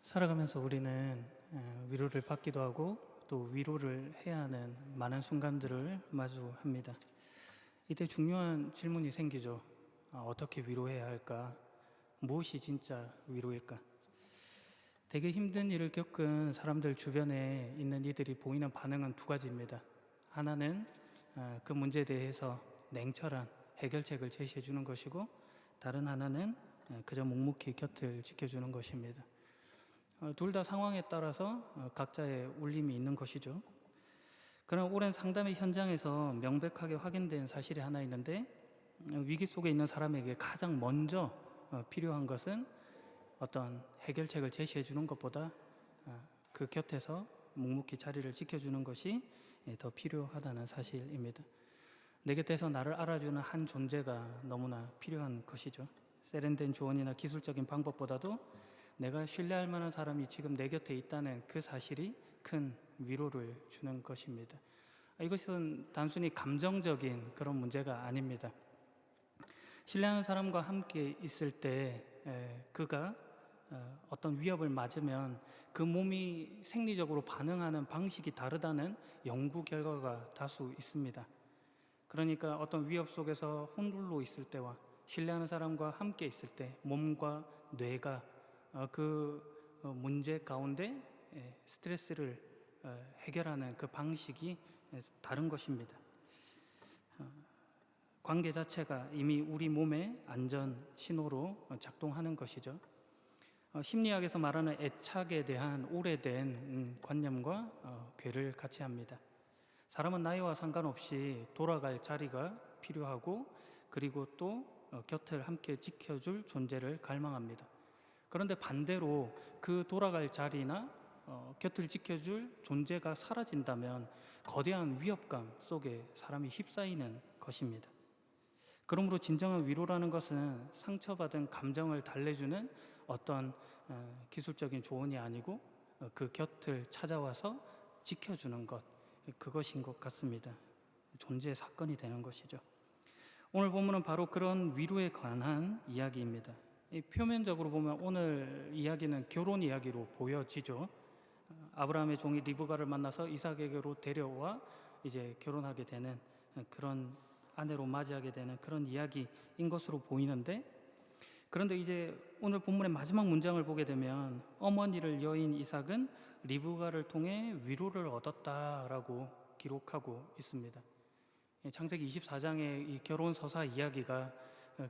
살아가면서 우리는 위로를 받기도 하고 또 위로를 해야 하는 많은 순간들을 마주합니다. 이때 중요한 질문이 생기죠. 어떻게 위로해야 할까? 무엇이 진짜 위로일까? 되게 힘든 일을 겪은 사람들 주변에 있는 이들이 보이는 반응은 두 가지입니다. 하나는 그 문제에 대해서 냉철한 해결책을 제시해 주는 것이고, 다른 하나는 그저 묵묵히 곁을 지켜주는 것입니다. 둘 다 상황에 따라서 각자의 울림이 있는 것이죠. 그러나 오랜 상담의 현장에서 명백하게 확인된 사실이 하나 있는데, 위기 속에 있는 사람에게 가장 먼저 필요한 것은 어떤 해결책을 제시해 주는 것보다 그 곁에서 묵묵히 자리를 지켜주는 것이 더 필요하다는 사실입니다. 내 곁에서 나를 알아주는 한 존재가 너무나 필요한 것이죠. 세련된 조언이나 기술적인 방법보다도 내가 신뢰할 만한 사람이 지금 내 곁에 있다는 그 사실이 큰 위로를 주는 것입니다. 이것은 단순히 감정적인 그런 문제가 아닙니다. 신뢰하는 사람과 함께 있을 때 그가 어떤 위협을 맞으면 그 몸이 생리적으로 반응하는 방식이 다르다는 연구 결과가 다수 있습니다. 그러니까 어떤 위협 속에서 홀로 있을 때와 신뢰하는 사람과 함께 있을 때 몸과 뇌가 그 문제 가운데 스트레스를 해결하는 그 방식이 다른 것입니다. 관계 자체가 이미 우리 몸의 안전 신호로 작동하는 것이죠. 심리학에서 말하는 애착에 대한 오래된 관념과 괴를 같이 합니다. 사람은 나이와 상관없이 돌아갈 자리가 필요하고, 그리고 또 곁을 함께 지켜줄 존재를 갈망합니다. 그런데 반대로 그 돌아갈 자리나 곁을 지켜줄 존재가 사라진다면 거대한 위협감 속에 사람이 휩싸이는 것입니다. 그러므로 진정한 위로라는 것은 상처받은 감정을 달래주는 어떤 기술적인 조언이 아니고 그 곁을 찾아와서 지켜주는 것, 그것인 것 같습니다. 존재의 사건이 되는 것이죠. 오늘 본문은 바로 그런 위로에 관한 이야기입니다. 표면적으로 보면 오늘 이야기는 결혼 이야기로 보여지죠. 아브라함의 종이 리브가를 만나서 이삭에게로 데려와 이제 결혼하게 되는 그런 아내로 맞이하게 되는 그런 이야기인 것으로 보이는데, 그런데 이제 오늘 본문의 마지막 문장을 보게 되면 어머니를 여인 이삭은 리브가를 통해 위로를 얻었다라고 기록하고 있습니다. 창세기 24장의 이 결혼 서사 이야기가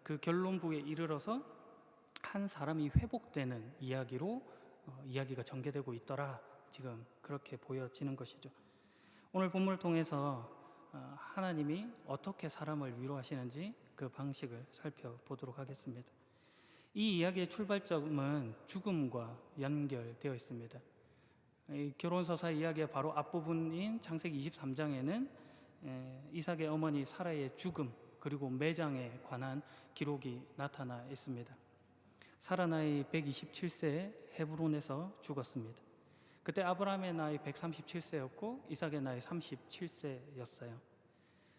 그 결론부에 이르러서 한 사람이 회복되는 이야기로 이야기가 전개되고 있더라, 지금 그렇게 보여지는 것이죠. 오늘 본문을 통해서 하나님이 어떻게 사람을 위로하시는지 그 방식을 살펴보도록 하겠습니다. 이 이야기의 출발점은 죽음과 연결되어 있습니다. 이 결혼서사 이야기의 바로 앞부분인 창세기 23장에는 이삭의 어머니 사라의 죽음 그리고 매장에 관한 기록이 나타나 있습니다. 사라 나이 127세에 헤브론에서 죽었습니다. 그때 아브라함의 나이 137세였고 이삭의 나이 37세였어요.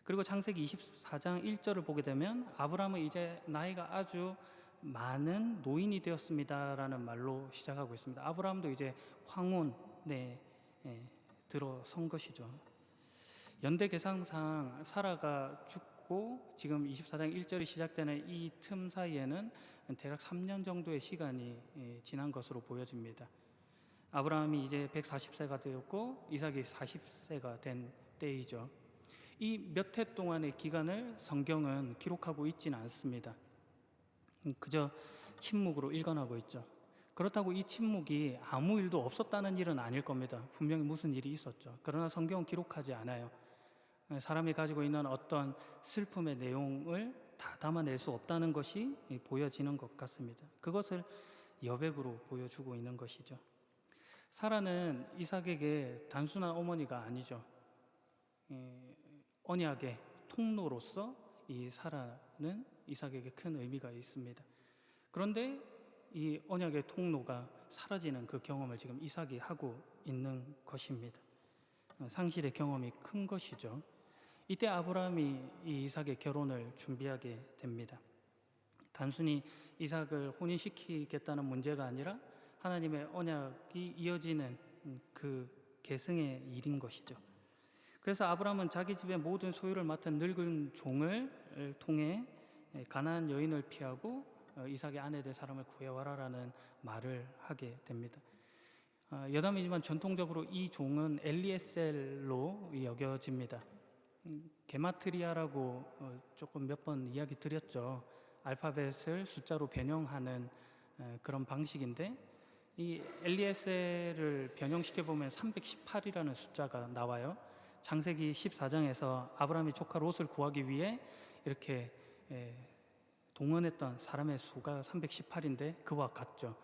그리고 창세기 24장 1절을 보게 되면 아브라함은 이제 나이가 아주 많은 노인이 되었습니다라는 말로 시작하고 있습니다. 아브라함도 이제 황혼에 들어선 것이죠. 연대 계산상 사라가 죽고 지금 24장 1절이 시작되는 이 틈 사이에는 대략 3년 정도의 시간이 지난 것으로 보여집니다. 아브라함이 이제 140세가 되었고 이삭이 40세가 된 때이죠. 이 몇 해 동안의 기간을 성경은 기록하고 있지는 않습니다. 그저 침묵으로 일관하고 있죠. 그렇다고 이 침묵이 아무 일도 없었다는 일은 아닐 겁니다. 분명히 무슨 일이 있었죠. 그러나 성경은 기록하지 않아요. 사람이 가지고 있는 어떤 슬픔의 내용을 다 담아낼 수 없다는 것이 보여지는 것 같습니다. 그것을 여백으로 보여주고 있는 것이죠. 사라는 이삭에게 단순한 어머니가 아니죠. 언약의 통로로서 이 사라는 이삭에게 큰 의미가 있습니다. 그런데 이 언약의 통로가 사라지는 그 경험을 지금 이삭이 하고 있는 것입니다. 상실의 경험이 큰 것이죠. 이때 아브라함이 이 이삭의 결혼을 준비하게 됩니다. 단순히 이삭을 혼인시키겠다는 문제가 아니라 하나님의 언약이 이어지는 그 계승의 일인 것이죠. 그래서 아브라함은 자기 집의 모든 소유를 맡은 늙은 종을 통해 가나안 여인을 피하고 이삭의 아내 될 사람을 구해와라라는 말을 하게 됩니다. 여담이지만 전통적으로 이 종은 엘리에셀로 여겨집니다. 게마트리아라고 조금 몇 번 이야기 드렸죠. 알파벳을 숫자로 변형하는 그런 방식인데, 이 엘리에셀을 변형시켜 보면 318이라는 숫자가 나와요. 창세기 14장에서 아브라함이 조카 롯을 구하기 위해 이렇게 동원했던 사람의 수가 318인데 그와 같죠.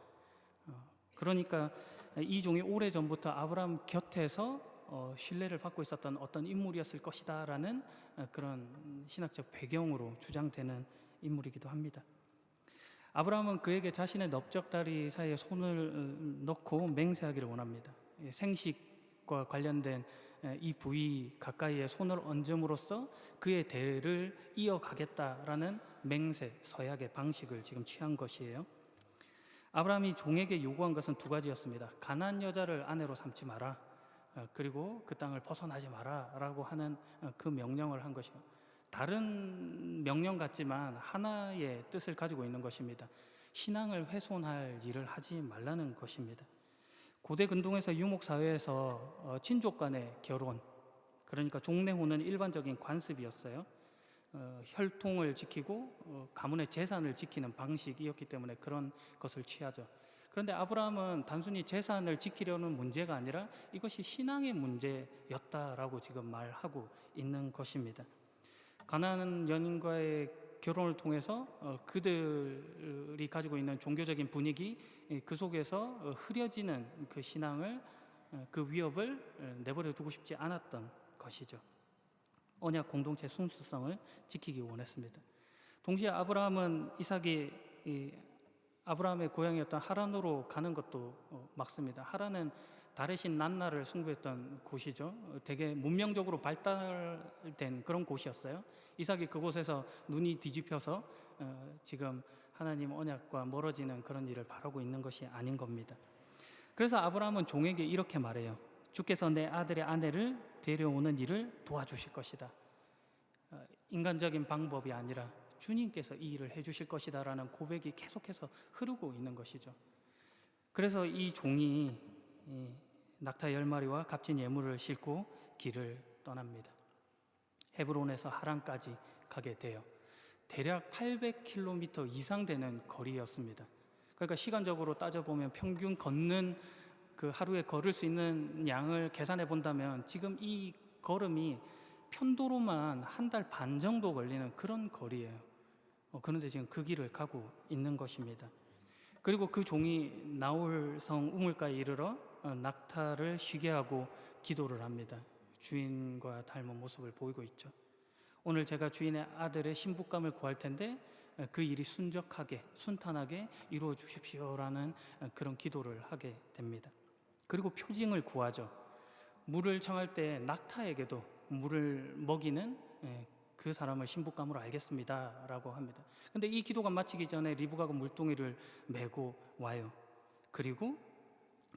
그러니까 이 종이 오래전부터 아브라함 곁에서 신뢰를 받고 있었던 어떤 인물이었을 것이다라는 그런 신학적 배경으로 주장되는 인물이기도 합니다. 아브라함은 그에게 자신의 넓적다리 사이에 손을 넣고 맹세하기를 원합니다. 생식과 관련된 이 부위 가까이에 손을 얹음으로써 그의 대를 이어가겠다라는 맹세, 서약의 방식을 지금 취한 것이에요. 아브라함이 종에게 요구한 것은 두 가지였습니다. 가나안 여자를 아내로 삼지 마라, 그리고 그 땅을 벗어나지 마라 라고 하는 그 명령을 한 것이요. 다른 명령 같지만 하나의 뜻을 가지고 있는 것입니다. 신앙을 훼손할 일을 하지 말라는 것입니다. 고대 근동에서 유목사회에서 친족 간의 결혼, 그러니까 종례혼은 일반적인 관습이었어요. 혈통을 지키고 가문의 재산을 지키는 방식이었기 때문에 그런 것을 취하죠. 그런데 아브라함은 단순히 재산을 지키려는 문제가 아니라 이것이 신앙의 문제였다라고 지금 말하고 있는 것입니다. 가나안 연인과의 결혼을 통해서 그들이 가지고 있는 종교적인 분위기, 그 속에서 흐려지는 그 신앙을, 그 위협을 내버려 두고 싶지 않았던 것이죠. 언약 공동체 순수성을 지키기 원했습니다. 동시에 아브라함은 이삭이 아브라함의 고향이었던 하란으로 가는 것도 맞습니다. 하란은 달의 신 난나를 숭배했던 곳이죠. 되게 문명적으로 발달된 그런 곳이었어요. 이삭이 그곳에서 눈이 뒤집혀서 지금 하나님 언약과 멀어지는 그런 일을 바라고 있는 것이 아닌 겁니다. 그래서 아브라함은 종에게 이렇게 말해요. 주께서 내 아들의 아내를 데려오는 일을 도와주실 것이다. 인간적인 방법이 아니라 주님께서 이 일을 해주실 것이다 라는 고백이 계속해서 흐르고 있는 것이죠. 그래서 이 종이 낙타 10마리와 값진 예물을 싣고 길을 떠납니다. 헤브론에서 하란까지 가게 돼요. 대략 800km 이상 되는 거리였습니다. 그러니까 시간적으로 따져보면 평균 걷는 그 하루에 걸을 수 있는 양을 계산해 본다면 지금 이 걸음이 편도로만 한 달 반 정도 걸리는 그런 거리예요. 그런데 지금 그 길을 가고 있는 것입니다. 그리고 그 종이 나홀성 우물가에 이르러 낙타를 쉬게 하고 기도를 합니다. 주인과 닮은 모습을 보이고 있죠. 오늘 제가 주인의 아들의 신부감을 구할 텐데 그 일이 순적하게 순탄하게 이루어 주십시오라는 그런 기도를 하게 됩니다. 그리고 표징을 구하죠. 물을 청할 때 낙타에게도 물을 먹이는 그 사람을 신부감으로 알겠습니다 라고 합니다. 근데 이 기도가 마치기 전에 리브가가 물동이를 메고 와요. 그리고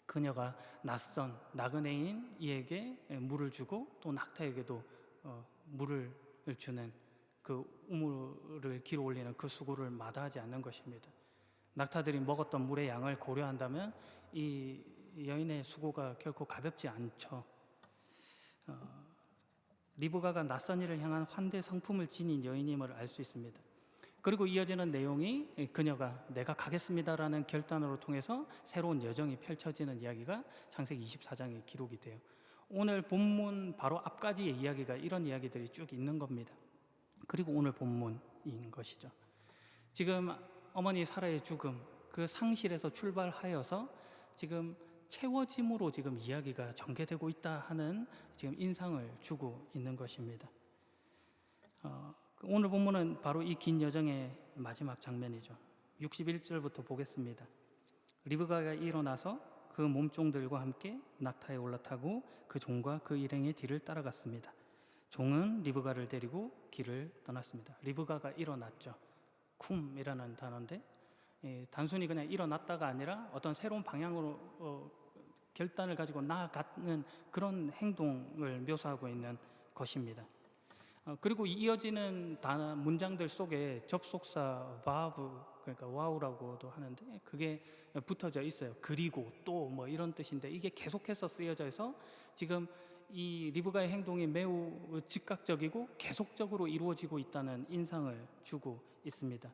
그녀가 낯선 나그네인 이에게 물을 주고 또 낙타에게도 물을 주는 그 우물을 길어 올리는 그 수고를 마다하지 않는 것입니다. 낙타들이 먹었던 물의 양을 고려한다면 이 여인의 수고가 결코 가볍지 않죠. 리브가가 낯선 이를 향한 환대 성품을 지닌 여인임을 알 수 있습니다. 그리고 이어지는 내용이 그녀가 내가 가겠습니다라는 결단으로 통해서 새로운 여정이 펼쳐지는 이야기가 창세기 24장에 기록이 돼요. 오늘 본문 바로 앞까지의 이야기가 이런 이야기들이 쭉 있는 겁니다. 그리고 오늘 본문인 것이죠. 지금 어머니 사라의 죽음, 그 상실에서 출발하여서 지금 채워짐으로 지금 이야기가 전개되고 있다 하는 지금 인상을 주고 있는 것입니다. 오늘 본문은 바로 이 긴 여정의 마지막 장면이죠. 61절부터 보겠습니다. 리브가가 일어나서 그 몸종들과 함께 낙타에 올라타고 그 종과 그 일행의 뒤를 따라갔습니다. 종은 리브가를 데리고 길을 떠났습니다. 리브가가 일어났죠. 쿰이라는 단어인데 단순히 그냥 일어났다가 아니라 어떤 새로운 방향으로 결단을 가지고 나아가는 그런 행동을 묘사하고 있는 것입니다. 그리고 이어지는 문장들 속에 접속사 와우, 그러니까 와우라고도 하는데 그게 붙어져 있어요. 그리고 또 뭐 이런 뜻인데 이게 계속해서 쓰여져 있어 지금 이 리브가의 행동이 매우 즉각적이고 계속적으로 이루어지고 있다는 인상을 주고 있습니다.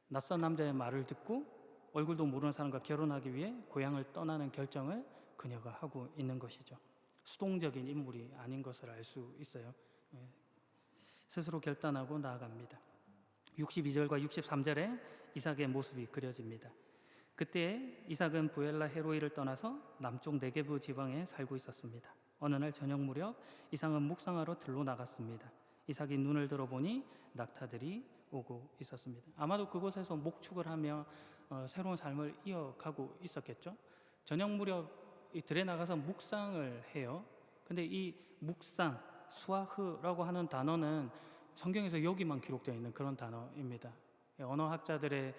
낯선 남자의 말을 듣고 얼굴도 모르는 사람과 결혼하기 위해 고향을 떠나는 결정을 그녀가 하고 있는 것이죠. 수동적인 인물이 아닌 것을 알 수 있어요. 스스로 결단하고 나아갑니다. 62절과 63절에 이삭의 모습이 그려집니다. 그때 이삭은 부엘라 헤로이를 떠나서 남쪽 네게브 지방에 살고 있었습니다. 어느 날 저녁 무렵 이삭은 묵상하러 들로 나갔습니다. 이삭이 눈을 들어보니 낙타들이 오고 있었습니다. 아마도 그곳에서 목축을 하며 새로운 삶을 이어가고 있었겠죠. 저녁 무렵 이 들에 나가서 묵상을 해요. 근데 이 묵상, 수아흐라고 하는 단어는 성경에서 여기만 기록되어 있는 그런 단어입니다. 언어학자들의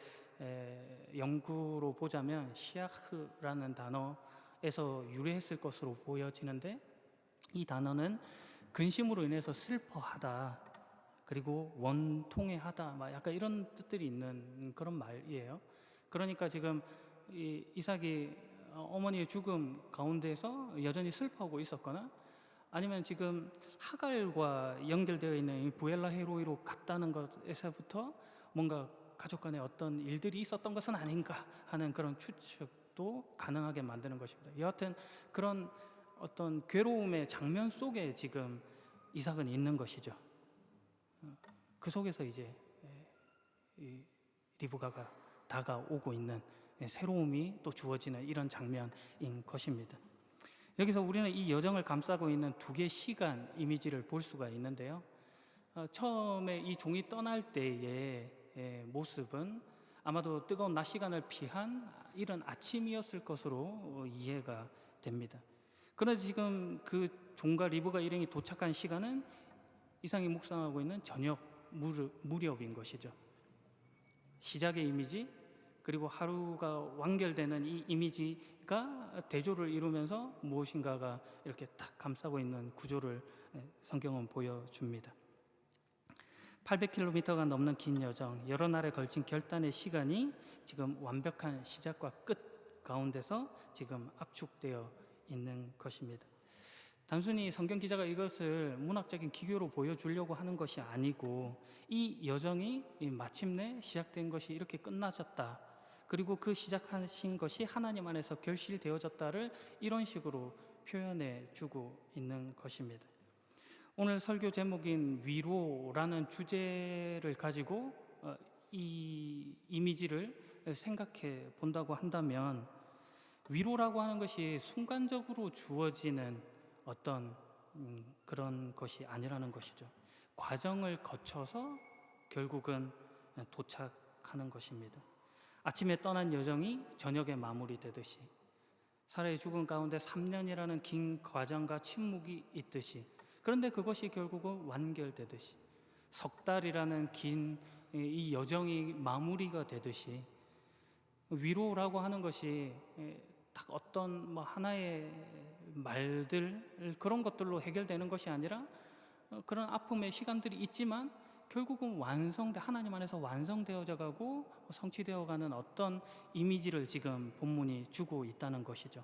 연구로 보자면 시아흐라는 단어에서 유래했을 것으로 보여지는데 이 단어는 근심으로 인해서 슬퍼하다, 그리고 원통해하다, 막 약간 이런 뜻들이 있는 그런 말이에요. 그러니까 지금 이삭이 어머니의 죽음 가운데서 여전히 슬퍼하고 있었거나 아니면 지금 하갈과 연결되어 있는 이 부엘라 헤로이로 갔다는 것에서부터 뭔가 가족 간에 어떤 일들이 있었던 것은 아닌가 하는 그런 추측도 가능하게 만드는 것입니다. 여하튼 그런 어떤 괴로움의 장면 속에 지금 이삭은 있는 것이죠. 그 속에서 이제 이 리브가가 다가오고 있는 새로움이 또 주어지는 이런 장면인 것입니다. 여기서 우리는 이 여정을 감싸고 있는 두 개의 시간 이미지를 볼 수가 있는데요. 처음에 이 종이 떠날 때의 모습은 아마도 뜨거운 낮 시간을 피한 이른 아침이었을 것으로 이해가 됩니다. 그런데 지금 그 종과 리브가 일행이 도착한 시간은 이삭이 묵상하고 있는 저녁 무렵인 것이죠. 시작의 이미지, 그리고 하루가 완결되는 이 이미지가 대조를 이루면서 무엇인가가 이렇게 딱 감싸고 있는 구조를 성경은 보여줍니다. 800km가 넘는 긴 여정, 여러 날에 걸친 결단의 시간이 지금 완벽한 시작과 끝 가운데서 지금 압축되어 있는 것입니다. 단순히 성경 기자가 이것을 문학적인 기교로 보여주려고 하는 것이 아니고 이 여정이 마침내 시작된 것이 이렇게 끝나졌다, 그리고 그 시작하신 것이 하나님 안에서 결실되어졌다를 이런 식으로 표현해 주고 있는 것입니다. 오늘 설교 제목인 위로라는 주제를 가지고 이 이미지를 생각해 본다고 한다면 위로라고 하는 것이 순간적으로 주어지는 어떤 그런 것이 아니라는 것이죠. 과정을 거쳐서 결국은 도착하는 것입니다. 아침에 떠난 여정이 저녁에 마무리되듯이 사라의 죽음 가운데 3년이라는 긴 과정과 침묵이 있듯이, 그런데 그것이 결국은 완결되듯이 석 달이라는 긴 이 여정이 마무리가 되듯이 위로라고 하는 것이 딱 어떤 뭐 하나의 말들 그런 것들로 해결되는 것이 아니라 그런 아픔의 시간들이 있지만 결국은 하나님 안에서 완성되어져 가고 성취되어 가는 어떤 이미지를 지금 본문이 주고 있다는 것이죠.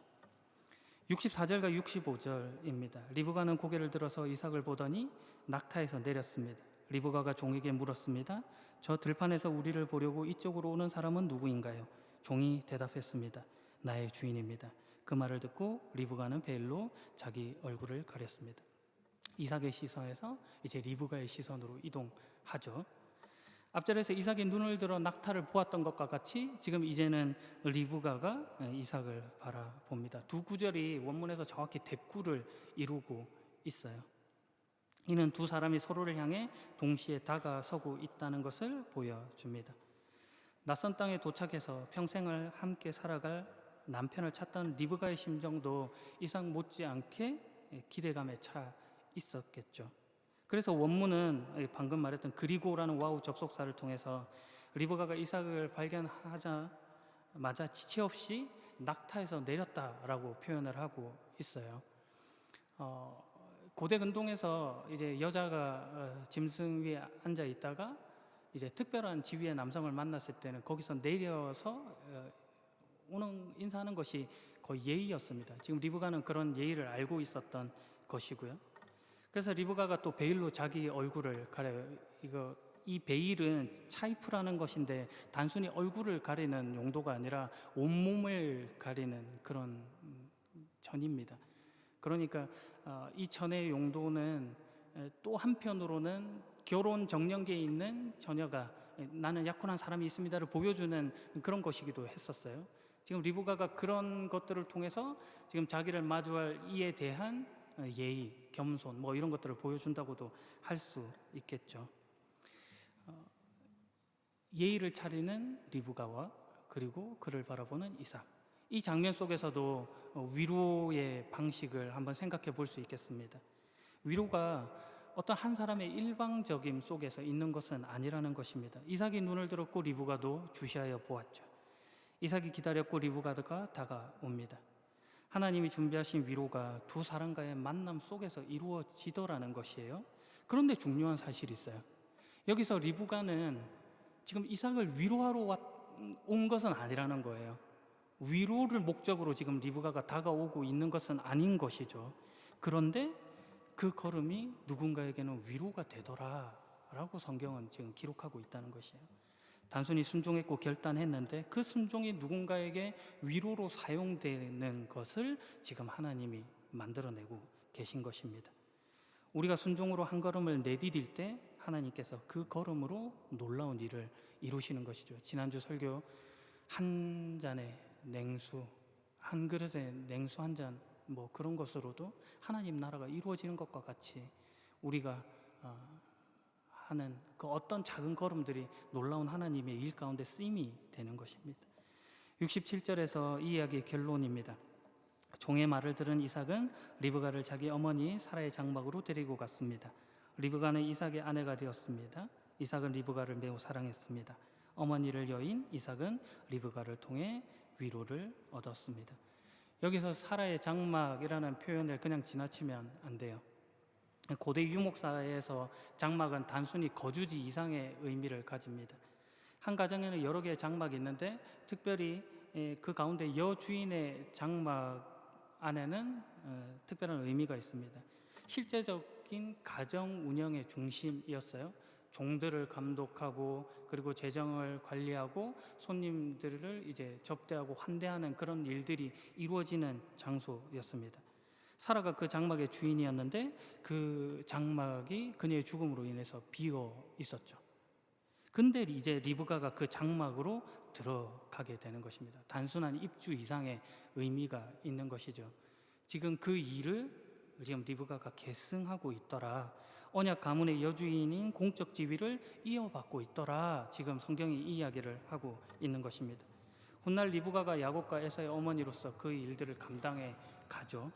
64절과 65절입니다. 리브가는 고개를 들어서 이삭을 보더니 낙타에서 내렸습니다. 리브가가 종에게 물었습니다. 저 들판에서 우리를 보려고 이쪽으로 오는 사람은 누구인가요? 종이 대답했습니다. 나의 주인입니다. 그 말을 듣고 리브가는 베일로 자기 얼굴을 가렸습니다. 이삭의 시선에서 이제 리브가의 시선으로 이동하죠. 앞절에서 이삭이 눈을 들어 낙타를 보았던 것과 같이 지금 이제는 리브가가 이삭을 바라봅니다. 두 구절이 원문에서 정확히 대꾸를 이루고 있어요. 이는 두 사람이 서로를 향해 동시에 다가서고 있다는 것을 보여줍니다. 낯선 땅에 도착해서 평생을 함께 살아갈 남편을 찾던 리브가의 심정도 이삭 못지않게 기대감에 차 있었겠죠. 그래서 원문은 방금 말했던 그리고라는 와우 접속사를 통해서 리브가가 이삭을 발견하자 맞아 지체 없이 낙타에서 내렸다라고 표현을 하고 있어요. 고대 근동에서 이제 여자가 짐승 위에 앉아 있다가 이제 특별한 지위의 남성을 만났을 때는 거기서 내려서 오는 인사하는 것이 거의 예의였습니다. 지금 리브가는 그런 예의를 알고 있었던 것이고요. 그래서 리브가가 또 베일로 자기 얼굴을 가려요. 이 베일은 차이프라는 것인데 단순히 얼굴을 가리는 용도가 아니라 온몸을 가리는 그런 전입니다. 그러니까 이 전의 용도는 또 한편으로는 결혼 정년기에 있는 처녀가 나는 약혼한 사람이 있습니다를 보여주는 그런 것이기도 했었어요. 지금 리브가가 그런 것들을 통해서 지금 자기를 마주할 이에 대한 예의, 겸손 뭐 이런 것들을 보여준다고도 할 수 있겠죠. 예의를 차리는 리브가와 그리고 그를 바라보는 이삭, 이 장면 속에서도 위로의 방식을 한번 생각해 볼 수 있겠습니다. 위로가 어떤 한 사람의 일방적임 속에서 있는 것은 아니라는 것입니다. 이삭이 눈을 들었고 리브가도 주시하여 보았죠. 이삭이 기다렸고 리브가가 다가옵니다. 하나님이 준비하신 위로가 두 사람과의 만남 속에서 이루어지더라는 것이에요. 그런데 중요한 사실이 있어요. 여기서 리브가는 지금 이삭을 위로하러 온 것은 아니라는 거예요. 위로를 목적으로 지금 리브가가 다가오고 있는 것은 아닌 것이죠. 그런데 그 걸음이 누군가에게는 위로가 되더라 라고 성경은 지금 기록하고 있다는 것이에요. 단순히 순종했고 결단했는데 그 순종이 누군가에게 위로로 사용되는 것을 지금 하나님이 만들어내고 계신 것입니다. 우리가 순종으로 한 걸음을 내디딜 때 하나님께서 그 걸음으로 놀라운 일을 이루시는 것이죠. 지난주 설교 한 잔의 냉수, 한 그릇의 냉수 한 잔 뭐 그런 것으로도 하나님 나라가 이루어지는 것과 같이 우리가 하는 그 어떤 작은 걸음들이 놀라운 하나님의 일 가운데 쓰임이 되는 것입니다. 67절에서 이 이야기의 결론입니다. 종의 말을 들은 이삭은 리브가를 자기 어머니 사라의 장막으로 데리고 갔습니다. 리브가는 이삭의 아내가 되었습니다. 이삭은 리브가를 매우 사랑했습니다. 어머니를 여인 이삭은 리브가를 통해 위로를 얻었습니다. 여기서 사라의 장막이라는 표현을 그냥 지나치면 안 돼요. 고대 유목사에서 장막은 단순히 거주지 이상의 의미를 가집니다. 한 가정에는 여러 개의 장막이 있는데 특별히 그 가운데 여주인의 장막 안에는 특별한 의미가 있습니다. 실제적인 가정 운영의 중심이었어요. 종들을 감독하고 그리고 재정을 관리하고 손님들을 이제 접대하고 환대하는 그런 일들이 이루어지는 장소였습니다. 사라가 그 장막의 주인이었는데 그 장막이 그녀의 죽음으로 인해서 비어 있었죠. 근데 이제 리브가가 그 장막으로 들어가게 되는 것입니다. 단순한 입주 이상의 의미가 있는 것이죠. 지금 그 일을 지금 리브가가 계승하고 있더라. 언약 가문의 여주인인 공적 지위를 이어받고 있더라. 지금 성경이 이 이야기를 하고 있는 것입니다. 훗날 리브가가 야곱과 에사의 어머니로서 그 일들을 감당해 가죠.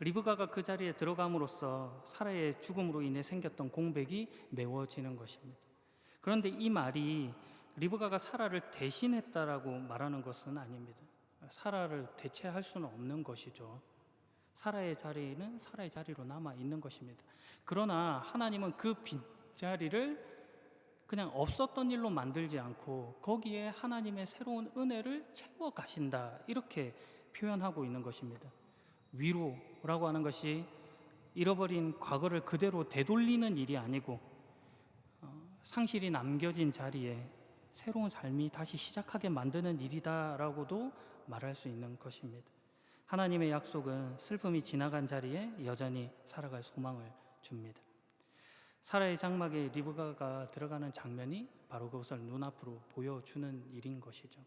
리브가가 그 자리에 들어감으로써 사라의 죽음으로 인해 생겼던 공백이 메워지는 것입니다. 그런데 이 말이 리브가가 사라를 대신했다라고 말하는 것은 아닙니다. 사라를 대체할 수는 없는 것이죠. 사라의 자리는 사라의 자리로 남아 있는 것입니다. 그러나 하나님은 그 빈자리를 그냥 없었던 일로 만들지 않고 거기에 하나님의 새로운 은혜를 채워 가신다, 이렇게 표현하고 있는 것입니다. 위로라고 하는 것이 잃어버린 과거를 그대로 되돌리는 일이 아니고 상실이 남겨진 자리에 새로운 삶이 다시 시작하게 만드는 일이다라고도 말할 수 있는 것입니다. 하나님의 약속은 슬픔이 지나간 자리에 여전히 살아갈 소망을 줍니다. 사라의 장막에 리브가가 들어가는 장면이 바로 그것을 눈앞으로 보여주는 일인 것이죠.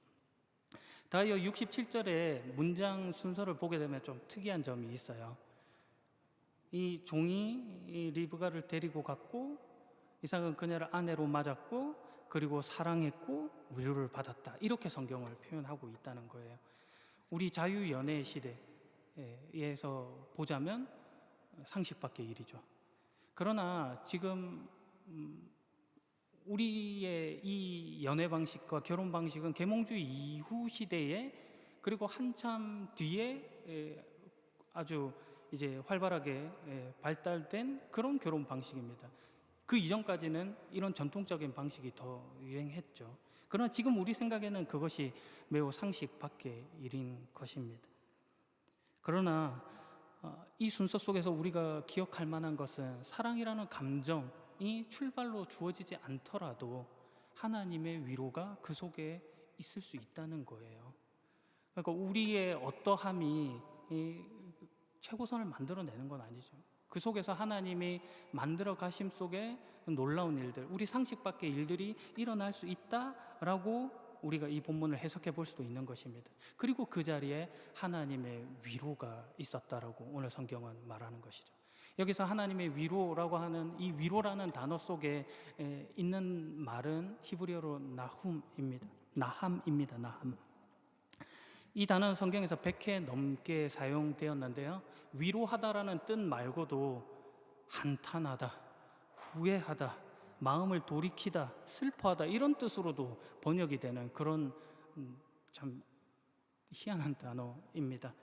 다이어 67절의 문장 순서를 보게 되면 좀 특이한 점이 있어요. 이 종이 이 리브가를 데리고 갔고 이삭은 그녀를 아내로 맞았고 그리고 사랑했고 위로를 받았다, 이렇게 성경을 표현하고 있다는 거예요. 우리 자유연애 시대에서 보자면 상식 밖의 일이죠. 그러나 지금 우리의 이 연애 방식과 결혼 방식은 계몽주의 이후 시대에, 그리고 한참 뒤에 아주 이제 활발하게 발달된 그런 결혼 방식입니다. 그 이전까지는 이런 전통적인 방식이 더 유행했죠. 그러나 지금 우리 생각에는 그것이 매우 상식 밖의 일인 것입니다. 그러나 이 순서 속에서 우리가 기억할 만한 것은, 사랑이라는 감정이 출발로 주어지지 않더라도 하나님의 위로가 그 속에 있을 수 있다는 거예요. 그러니까 우리의 어떠함이 이 최고선을 만들어내는 건 아니죠. 그 속에서 하나님이 만들어 가심 속에 놀라운 일들, 우리 상식 밖의 일들이 일어날 수 있다라고 우리가 이 본문을 해석해 볼 수도 있는 것입니다. 그리고 그 자리에 하나님의 위로가 있었다라고 오늘 성경은 말하는 것이죠. 여기서 하나님의 위로라고 하는 이 위로라는 단어 속에 있는 말은 히브리어로 나함입니다. 나함. 이 단어는 성경에서 100회 넘게 사용되었는데요, 위로하다라는 뜻 말고도 한탄하다, 후회하다, 마음을 돌이키다, 슬퍼하다, 이런 뜻으로도 번역이 되는 그런 참 희한한 단어입니다.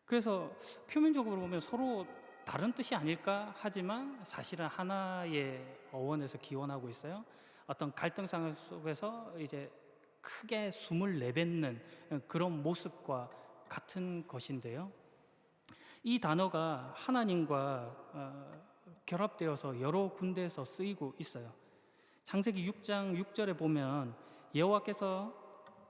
그래서 표면적으로 보면 서로 다른 뜻이 아닐까 하지만 사실은 하나의 어원에서 기원하고 있어요. 어떤 갈등 상황 속에서 이제 크게 숨을 내뱉는 그런 모습과 같은 것인데요, 이 단어가 하나님과 결합되어서 여러 군데에서 쓰이고 있어요. 창세기 6장 6절에 보면 여호와께서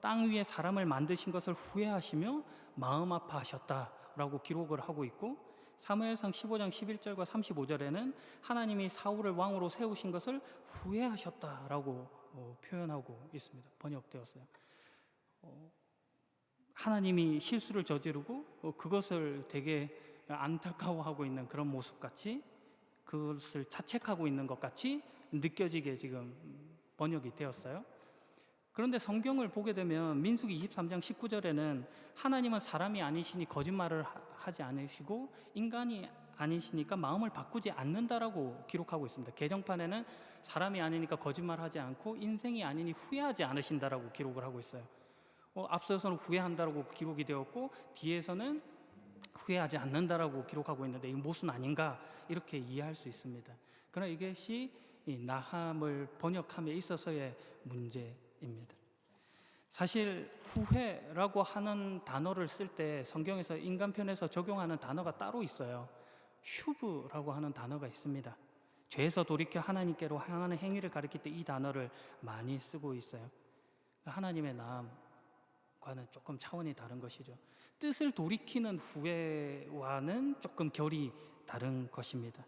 땅 위에 사람을 만드신 것을 후회하시며 마음 아파하셨다라고 기록을 하고 있고, 사무엘상 15장 11절과 35절에는 하나님이 사울을 왕으로 세우신 것을 후회하셨다라고 표현하고 있습니다. 번역되었어요. 하나님이 실수를 저지르고 그것을 되게 안타까워하고 있는 그런 모습같이, 그것을 자책하고 있는 것 같이 느껴지게 지금 번역이 되었어요. 그런데 성경을 보게 되면 민수기 23장 19절에는 하나님은 사람이 아니시니 거짓말을 하지 않으시고 인간이 아니시니까 마음을 바꾸지 않는다라고 기록하고 있습니다. 개정판에는 사람이 아니니까 거짓말하지 않고 인생이 아니니 후회하지 않으신다라고 기록을 하고 있어요. 앞서서는 후회한다라고 기록이 되었고 뒤에서는 후회하지 않는다라고 기록하고 있는데, 이 무슨 아닌가 이렇게 이해할 수 있습니다. 그러나 이것이 나함을 번역함에 있어서의 문제입니다. 사실 후회라고 하는 단어를 쓸 때 성경에서 인간편에서 적용하는 단어가 따로 있어요. 슈브라고 하는 단어가 있습니다. 죄에서 돌이켜 하나님께로 향하는 행위를 가리킬 때 이 단어를 많이 쓰고 있어요. 하나님의 나음과는 조금 차원이 다른 것이죠. 뜻을 돌이키는 후회와는 조금 결이 다른 것입니다.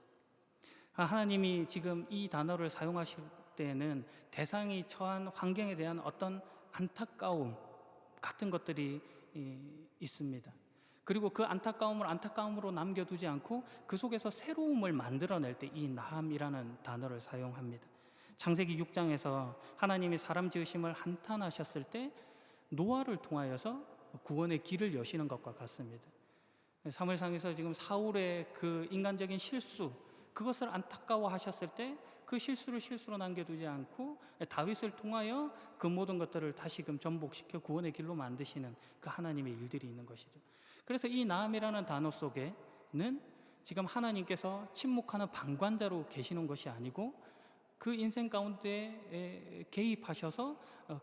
하나님이 지금 이 단어를 사용하실 때에는 대상이 처한 환경에 대한 어떤 안타까움 같은 것들이 있습니다. 그리고 그 안타까움을 안타까움으로 남겨두지 않고 그 속에서 새로움을 만들어낼 때 이 나함이라는 단어를 사용합니다. 창세기 6장에서 하나님이 사람 지으심을 한탄하셨을 때 노아를 통하여서 구원의 길을 여시는 것과 같습니다. 사무엘상에서 지금 사울의 그 인간적인 실수, 그것을 안타까워하셨을 때 그 실수를 실수로 남겨두지 않고 다윗을 통하여 그 모든 것들을 다시금 전복시켜 구원의 길로 만드시는 그 하나님의 일들이 있는 것이죠. 그래서 이 나함이라는 단어 속에는 지금 하나님께서 침묵하는 방관자로 계시는 것이 아니고 그 인생 가운데 개입하셔서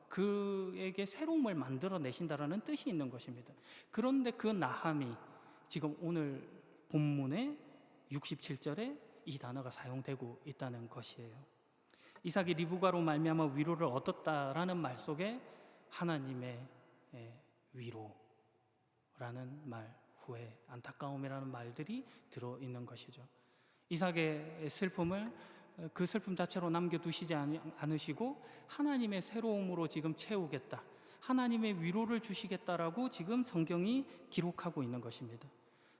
그에게 새로움을 만들어내신다라는 뜻이 있는 것입니다. 그런데 그 나함이 지금 오늘 본문의 67절에 이 단어가 사용되고 있다는 것이에요. 이삭이 리브가로 말미암아 위로를 얻었다라는 말 속에 하나님의 위로라는 말, 후회, 안타까움이라는 말들이 들어있는 것이죠. 이삭의 슬픔을 그 슬픔 자체로 남겨두시지 않으시고 하나님의 새로움으로 지금 채우겠다, 하나님의 위로를 주시겠다라고 지금 성경이 기록하고 있는 것입니다.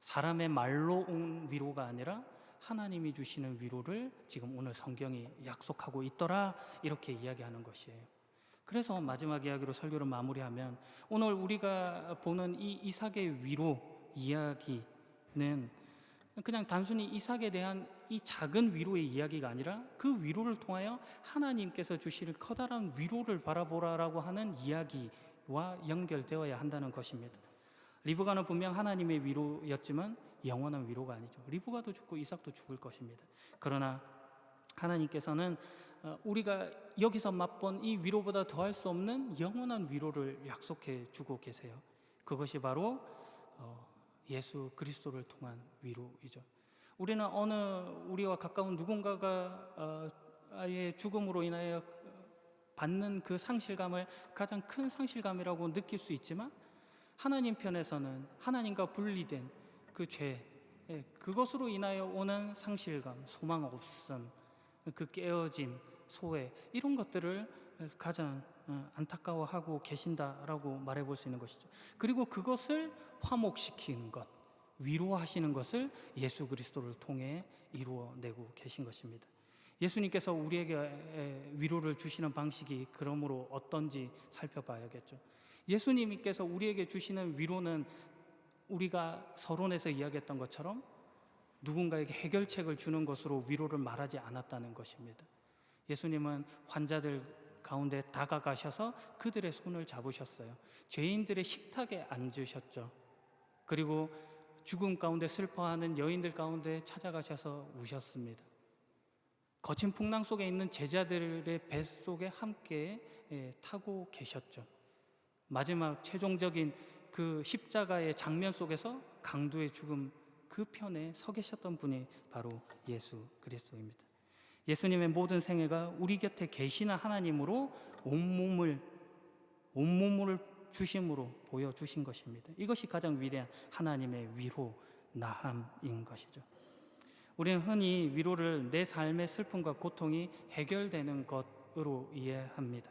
사람의 말로 온 위로가 아니라 하나님이 주시는 위로를 지금 오늘 성경이 약속하고 있더라, 이렇게 이야기하는 것이에요. 그래서 마지막 이야기로 설교를 마무리하면 오늘 우리가 보는 이 이삭의 위로 이야기는 그냥 단순히 이삭에 대한 이 작은 위로의 이야기가 아니라 그 위로를 통하여 하나님께서 주실 커다란 위로를 바라보라라고 하는 이야기와 연결되어야 한다는 것입니다. 리브가는 분명 하나님의 위로였지만 영원한 위로가 아니죠. 리브가도 죽고 이삭도 죽을 것입니다. 그러나 하나님께서는 우리가 여기서 맛본 이 위로보다 더할 수 없는 영원한 위로를 약속해 주고 계세요. 그것이 바로 예수 그리스도를 통한 위로이죠. 우리는 어느 우리와 가까운 누군가가 아예 죽음으로 인하여 받는 그 상실감을 가장 큰 상실감이라고 느낄 수 있지만, 하나님 편에서는 하나님과 분리된 그 죄, 그것으로 인하여 오는 상실감, 소망 없음, 그 깨어짐, 소외, 이런 것들을 가장 안타까워하고 계신다라고 말해볼 수 있는 것이죠. 그리고 그것을 화목시키는 것, 위로하시는 것을 예수 그리스도를 통해 이루어내고 계신 것입니다. 예수님께서 우리에게 위로를 주시는 방식이 그러므로 어떤지 살펴봐야겠죠. 예수님께서 우리에게 주시는 위로는 우리가 서론에서 이야기했던 것처럼 누군가에게 해결책을 주는 것으로 위로를 말하지 않았다는 것입니다. 예수님은 환자들 가운데 다가가셔서 그들의 손을 잡으셨어요. 죄인들의 식탁에 앉으셨죠. 그리고 죽음 가운데 슬퍼하는 여인들 가운데 찾아가셔서 우셨습니다. 거친 풍랑 속에 있는 제자들의 뱃속에 함께 타고 계셨죠. 마지막 최종적인 그 십자가의 장면 속에서 강도의 죽음 그 편에 서 계셨던 분이 바로 예수 그리스도입니다. 예수님의 모든 생애가 우리 곁에 계시는 하나님으로 온몸을 주심으로 보여주신 것입니다. 이것이 가장 위대한 하나님의 위로, 나함인 것이죠. 우리는 흔히 위로를 내 삶의 슬픔과 고통이 해결되는 것으로 이해합니다.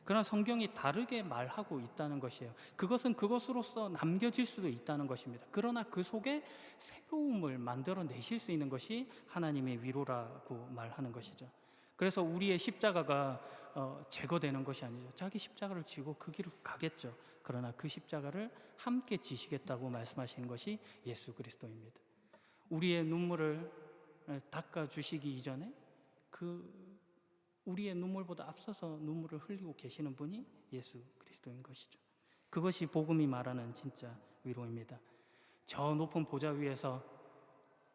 그러나 성경이 다르게 말하고 있다는 것이에요. 그것은 그것으로서 남겨질 수도 있다는 것입니다. 그러나 그 속에 새로움을 만들어내실 수 있는 것이 하나님의 위로라고 말하는 것이죠. 그래서 우리의 십자가가 제거되는 것이 아니죠. 자기 십자가를 지고 그 길을 가겠죠. 그러나 그 십자가를 함께 지시겠다고 말씀하시는 것이 예수 그리스도입니다. 우리의 눈물을 닦아주시기 이전에 우리의 눈물보다 앞서서 눈물을 흘리고 계시는 분이 예수 그리스도인 것이죠. 그것이 복음이 말하는 진짜 위로입니다. 저 높은 보좌 위에서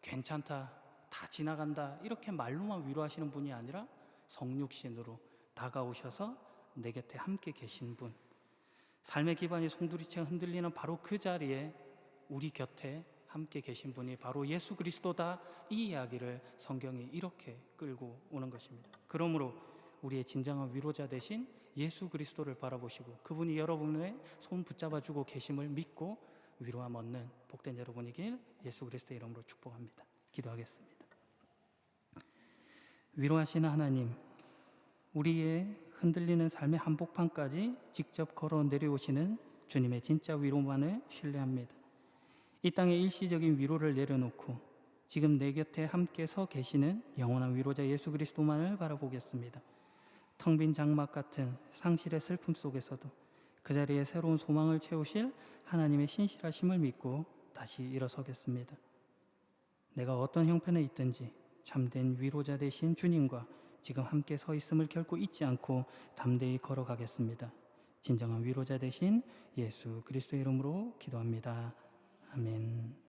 괜찮다, 다 지나간다 이렇게 말로만 위로하시는 분이 아니라 성육신으로 다가오셔서 내 곁에 함께 계신 분, 삶의 기반이 송두리째 흔들리는 바로 그 자리에 우리 곁에 함께 계신 분이 바로 예수 그리스도다, 이 이야기를 성경이 이렇게 끌고 오는 것입니다. 그러므로 우리의 진정한 위로자 되신 예수 그리스도를 바라보시고 그분이 여러분의 손 붙잡아주고 계심을 믿고 위로함 얻는 복된 여러분이길 예수 그리스도의 이름으로 축복합니다. 기도하겠습니다. 위로하시는 하나님, 우리의 흔들리는 삶의 한복판까지 직접 걸어 내려오시는 주님의 진짜 위로만을 신뢰합니다. 이 땅에 일시적인 위로를 내려놓고 지금 내 곁에 함께 서 계시는 영원한 위로자 예수 그리스도만을 바라보겠습니다. 텅 빈 장막 같은 상실의 슬픔 속에서도 그 자리에 새로운 소망을 채우실 하나님의 신실하심을 믿고 다시 일어서겠습니다. 내가 어떤 형편에 있든지 참된 위로자 되신 주님과 지금 함께 서 있음을 결코 잊지 않고 담대히 걸어가겠습니다. 진정한 위로자 되신 예수 그리스도의 이름으로 기도합니다. 아멘.